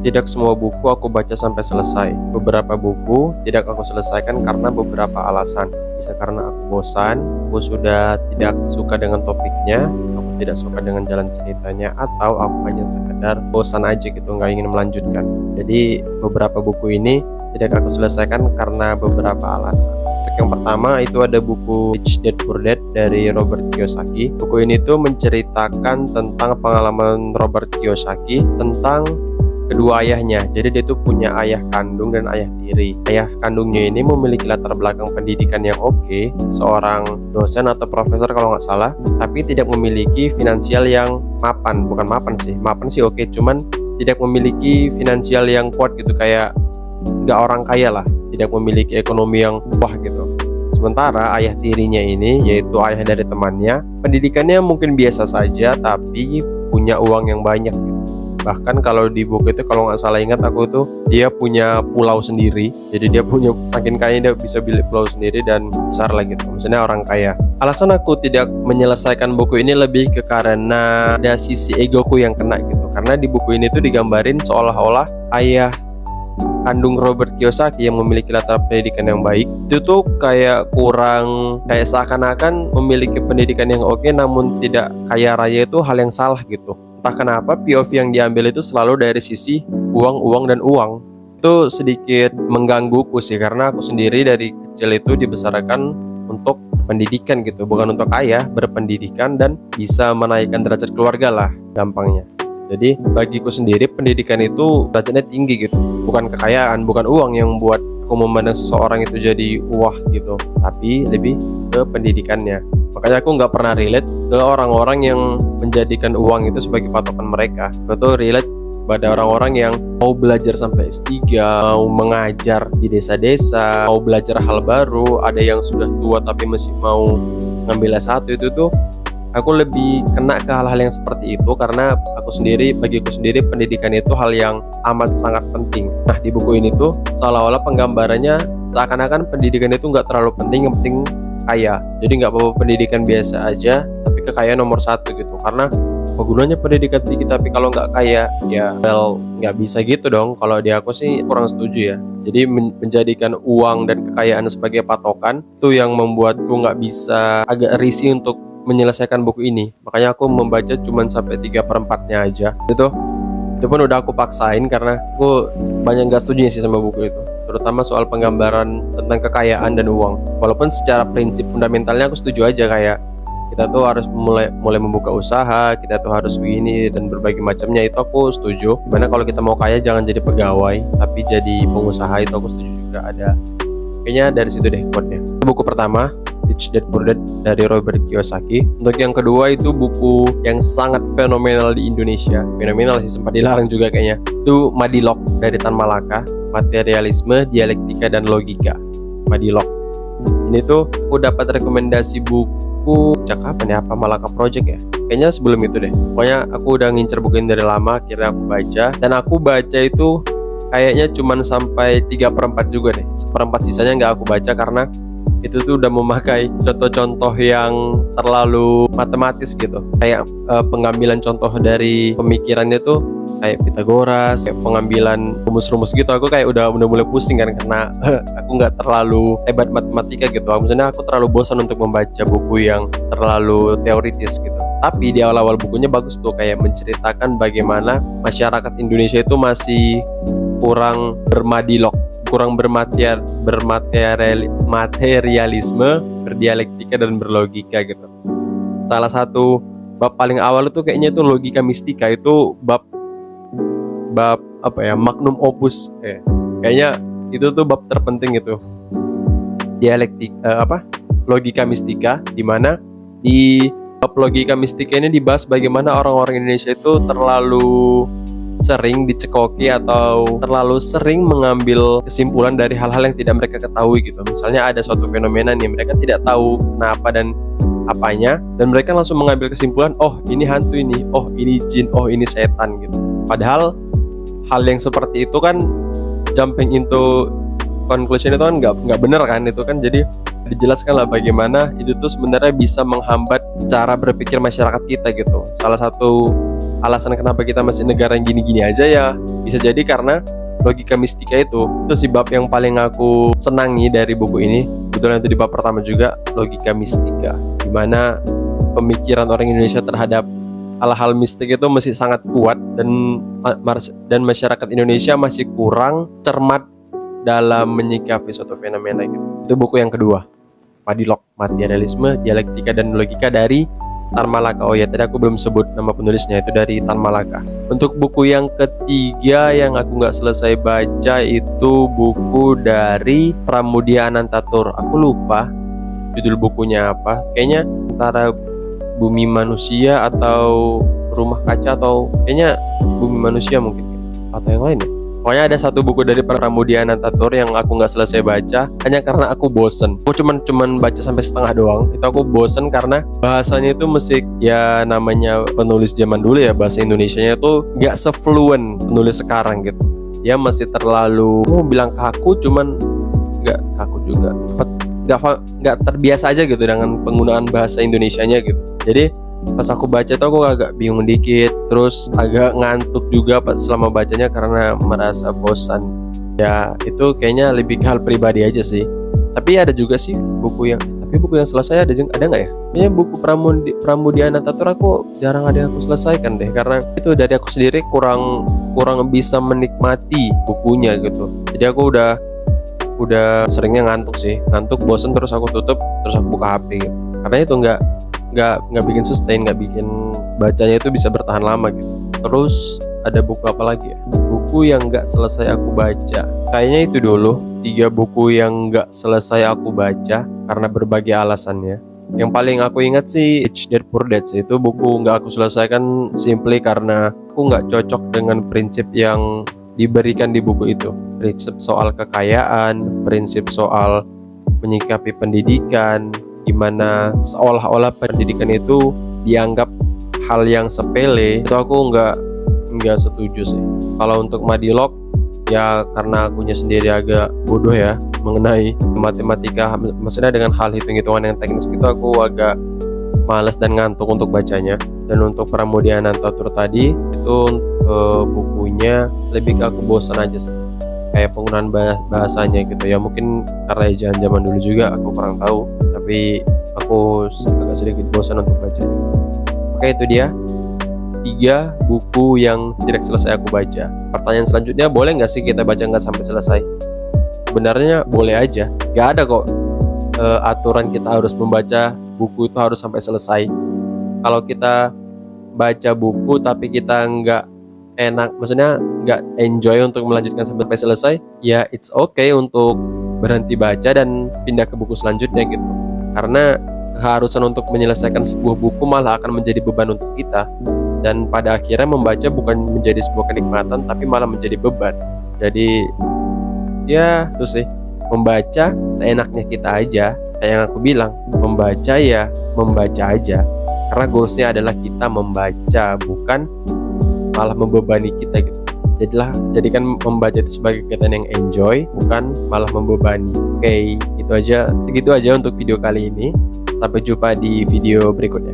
tidak semua buku aku baca sampai selesai. Beberapa buku tidak aku selesaikan karena beberapa alasan. Bisa karena aku bosan, aku sudah tidak suka dengan topiknya, aku tidak suka dengan jalan ceritanya, atau aku hanya sekedar bosan aja gitu, nggak ingin melanjutkan. Jadi beberapa buku ini tidak aku selesaikan karena beberapa alasan. Untuk yang pertama itu ada buku Rich Dad Poor Dad dari Robert Kiyosaki. Buku ini tuh menceritakan tentang pengalaman Robert Kiyosaki tentang kedua ayahnya. Jadi dia tuh punya ayah kandung dan ayah tiri. Ayah kandungnya ini memiliki latar belakang pendidikan yang oke, seorang dosen atau profesor kalau nggak salah, tapi tidak memiliki finansial yang mapan. Bukan mapan sih oke, cuman tidak memiliki finansial yang kuat gitu, kayak nggak orang kaya lah, tidak memiliki ekonomi yang wah gitu. Sementara ayah tirinya ini, yaitu ayah dari temannya, pendidikannya mungkin biasa saja tapi punya uang yang banyak gitu. Bahkan kalau di buku itu, kalau nggak salah ingat aku tuh, dia punya pulau sendiri. Jadi dia punya, saking kaya dia bisa beli pulau sendiri dan besar lah gitu, maksudnya orang kaya. Alasan aku tidak menyelesaikan buku ini lebih ke karena ada sisi egoku yang kena gitu. Karena di buku ini tuh digambarin seolah-olah ayah kandung Robert Kiyosaki yang memiliki latar pendidikan yang baik itu tuh kayak kurang, kayak seakan-akan memiliki pendidikan yang oke namun tidak kaya raya, itu hal yang salah gitu. Entah kenapa POV yang diambil itu selalu dari sisi uang dan uang. Itu sedikit menggangguku sih, karena aku sendiri dari kecil itu dibesarkan untuk pendidikan gitu, bukan untuk kaya, berpendidikan dan bisa menaikkan derajat keluarga lah gampangnya. Jadi bagiku sendiri pendidikan itu derajatnya tinggi gitu, bukan kekayaan, bukan uang yang buat aku memandang seseorang itu jadi wah gitu, tapi lebih ke pendidikannya. Makanya aku nggak pernah relate ke orang-orang yang menjadikan uang itu sebagai patokan mereka. Aku tuh relate pada orang-orang yang mau belajar sampai S3, mau mengajar di desa-desa, mau belajar hal baru, ada yang sudah tua tapi masih mau ngambil S1. Itu tuh aku lebih kena ke hal-hal yang seperti itu, karena bagiku sendiri pendidikan itu hal yang amat sangat penting. Nah di buku ini tuh seolah-olah penggambarannya seakan-akan pendidikan itu nggak terlalu penting, yang penting kaya. Jadi nggak apa-apa pendidikan biasa aja, tapi kekayaan nomor satu gitu. Karena apa gunanya pendidikan tinggi tapi kalau nggak kaya, ya nggak bisa gitu dong. Kalau di aku sih kurang setuju ya. Jadi menjadikan uang dan kekayaan sebagai patokan itu yang membuatku nggak bisa, agak risih untuk menyelesaikan buku ini. Makanya aku membaca cuman sampai 3/4-nya aja. Itu pun udah aku paksain karena aku banyak gak setuju sih sama buku itu, terutama soal penggambaran tentang kekayaan dan uang. Walaupun secara prinsip fundamentalnya aku setuju aja, kayak kita tuh harus mulai membuka usaha, kita tuh harus begini dan berbagai macamnya, itu aku setuju. Dimana kalau kita mau kaya jangan jadi pegawai tapi jadi pengusaha, itu aku setuju juga. Ada kayaknya dari situ deh quote-nya. Buku pertama Rich Dad Poor Dad dari Robert Kiyosaki. Untuk yang kedua itu buku yang sangat fenomenal di Indonesia. Fenomenal sih, sempat dilarang juga kayaknya. Itu Madilog dari Tan Malaka, Materialisme, Dialektika dan Logika. Madilog. Ini tuh aku dapat rekomendasi buku sejak kapan ya? Apa Malaka Project ya? Kayaknya sebelum itu deh. Pokoknya aku udah ngincer buku ini dari lama, akhirnya aku baca. Dan aku baca itu kayaknya cuman sampai 3/4 juga deh. 1/4 sisanya nggak aku baca karena itu tuh udah memakai contoh-contoh yang terlalu matematis gitu, kayak pengambilan contoh dari pemikirannya tuh kayak Pitagoras, kayak pengambilan rumus-rumus gitu. Aku kayak udah mulai pusing kan, karena aku nggak terlalu hebat matematika gitu. Maksudnya aku terlalu bosan untuk membaca buku yang terlalu teoritis gitu. Tapi di awal-awal bukunya bagus tuh, kayak menceritakan bagaimana masyarakat Indonesia itu masih kurang bermadilog, kurang bermaterialisme, berdialektika dan berlogika gitu. Salah satu bab paling awal itu kayaknya itu logika mistika, itu bab apa ya, magnum opus kayaknya itu tuh bab terpenting itu. Logika mistika, di mana di bab logika mistika ini dibahas bagaimana orang-orang Indonesia itu terlalu sering dicekoki atau terlalu sering mengambil kesimpulan dari hal-hal yang tidak mereka ketahui gitu. Misalnya ada suatu fenomena nih, mereka tidak tahu kenapa dan apanya, dan mereka langsung mengambil kesimpulan, oh ini hantu ini, oh ini jin, oh ini setan gitu. Padahal hal yang seperti itu kan jumping into conclusion itu kan nggak bener kan, itu kan. Jadi dijelaskan lah bagaimana itu tuh sebenarnya bisa menghambat cara berpikir masyarakat kita gitu. Salah satu alasan kenapa kita masih negara yang gini-gini aja ya bisa jadi karena logika mistika itu sih bab yang paling aku senangi dari buku ini. Kebetulan itu di bab pertama juga, logika mistika, dimana pemikiran orang Indonesia terhadap hal-hal mistik itu masih sangat kuat, dan masyarakat Indonesia masih kurang cermat dalam menyikapi suatu fenomena gitu. Itu buku yang kedua, Madilog, Materialisme, Dialektika dan Logika dari Tan Malaka. Oh ya, tadi aku belum sebut nama penulisnya, itu dari Tan Malaka. Untuk buku yang ketiga yang aku nggak selesai baca itu buku dari Pramudia Anantatur. Aku lupa judul bukunya apa. Kayaknya antara Bumi Manusia atau Rumah Kaca, atau kayaknya Bumi Manusia mungkin, atau yang lain ya. Pokoknya ada satu buku dari Pramudia Anantatur yang aku nggak selesai baca hanya karena aku bosen. Aku cuman baca sampai setengah doang. Itu aku bosen karena bahasanya itu mesti, ya namanya penulis zaman dulu ya, bahasa Indonesianya itu nggak sefluent penulis sekarang gitu. Dia masih terlalu, bilang kaku, cuman nggak kaku juga, nggak terbiasa aja gitu dengan penggunaan bahasa Indonesianya gitu. Jadi pas aku baca tuh aku agak bingung dikit, terus agak ngantuk juga pas selama bacanya karena merasa bosan. Ya itu kayaknya lebih ke hal pribadi aja sih. Tapi ada juga sih buku yang selesai ada nggak ya? Kayaknya buku Pramudia Anantatur aku jarang ada yang aku selesaikan deh, karena itu dari aku sendiri kurang bisa menikmati bukunya gitu. Jadi aku udah seringnya ngantuk, bosen, terus aku tutup, terus aku buka HP gitu. Karena itu nggak bikin sustain, nggak bikin bacanya itu bisa bertahan lama gitu. Terus ada buku apa lagi ya? Buku yang nggak selesai aku baca, kayaknya itu dulu 3 buku yang nggak selesai aku baca karena berbagai alasannya. Yang paling aku ingat sih Rich Dad Poor Dad. Itu buku nggak aku selesaikan simply karena aku nggak cocok dengan prinsip yang diberikan di buku itu. Prinsip soal kekayaan, prinsip soal menyikapi pendidikan, dimana seolah-olah pendidikan itu dianggap hal yang sepele. Itu aku nggak setuju sih. Kalau untuk Madilog, ya karena akunya sendiri agak bodoh ya mengenai matematika, maksudnya dengan hal hitung-hitungan yang teknis gitu, aku agak malas dan ngantuk untuk bacanya. Dan untuk Pramudia Anantatur tadi itu bukunya lebih ke aku bosan aja sih, kayak penggunaan bahasanya gitu ya. Mungkin karena jangan zaman dulu juga, aku kurang tahu, tapi aku agak sedikit bosan untuk bacanya. Oke, itu dia 3 buku yang tidak selesai aku baca. Pertanyaan selanjutnya, boleh nggak sih kita baca nggak sampai selesai? Sebenarnya boleh aja, nggak ada kok aturan kita harus membaca buku itu harus sampai selesai. Kalau kita baca buku tapi kita nggak enak, maksudnya nggak enjoy untuk melanjutkan sampai selesai, ya it's okay untuk berhenti baca dan pindah ke buku selanjutnya gitu. Karena keharusan untuk menyelesaikan sebuah buku malah akan menjadi beban untuk kita, dan pada akhirnya membaca bukan menjadi sebuah kenikmatan tapi malah menjadi beban. Jadi ya itu sih, membaca seenaknya kita aja. Kayak yang aku bilang, membaca ya membaca aja, karena goalsnya adalah kita membaca, bukan malah membebani kita gitu. Jadikan membaca itu sebagai kegiatan yang enjoy, bukan malah membebani. Oke, segitu aja untuk video kali ini. Sampai jumpa di video berikutnya.